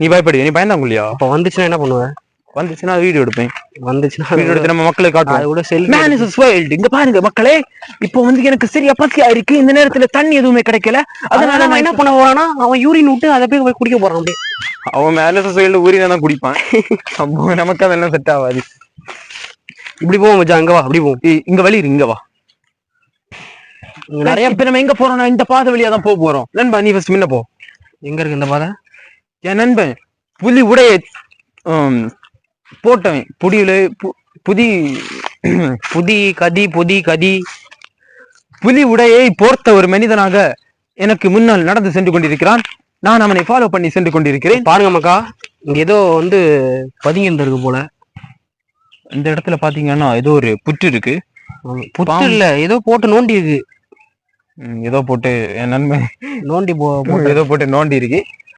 நீ பயப்படுவியா? நீ பயந்தாங்குள்ளியா? அப்ப வந்துச்சுன்னா என்ன பண்ணுவ? வந்துச்சுன்னா வீடியோ எடுப்பேன். வந்துச்சுன்னா வீடியோ எடுத்து நம்ம மக்களுக்கு காட்டுவோம். கூட செல்ஃபி. Man is spoiled. இங்க பாருங்க மக்களே, இப்போ வந்து எனக்கு சரியா பசியா இருக்கு, இந்த நேரத்துல தண்ணி எதுவுமே கிடைக்கல, அதனால அவன் என்ன பண்ண போறான்னா அவன் யூரின் விட்டு அதை போய் குடிக்க போறான். அப்படியே அவன் மேல சைடுல ஊறி தான் குடிப்பான். நமக்கு அதெல்லாம் செட் ஆகாது. இப்படி போவோம் மச்சான், அங்க வா. அப்படி போவோம். இங்க வழி இங்க வா. நிறைய இப்ப நம்ம எங்க போறோம்னா இந்த பாதை வழியா தான் போறோம். நண்பா நீ ஃபர்ஸ்ட் முன்ன போ. எங்க இருக்கு இந்த பாதை? என் நண்பன் புலி உடைய போட்டவன் புடியில புலி உடையை போர்த்த ஒரு மனிதனாக எனக்கு முன்னால் நடந்து சென்று கொண்டிருக்கிறான். நான் அவனை ஃபாலோ பண்ணி சென்று கொண்டிருக்கிறேன். பாருங்க மக்கா, இங்க ஏதோ வந்து பதுங்கி இருக்கு போல. இந்த இடத்துல பாத்தீங்கன்னா ஏதோ ஒரு புற்று இருக்கு. புற்று இல்ல, ஏதோ போட்டு நோண்டி இருக்கு. ஏதோ போட்டு என் நன்மை நோண்டி ஏதோ போட்டு நோண்டி இருக்கு.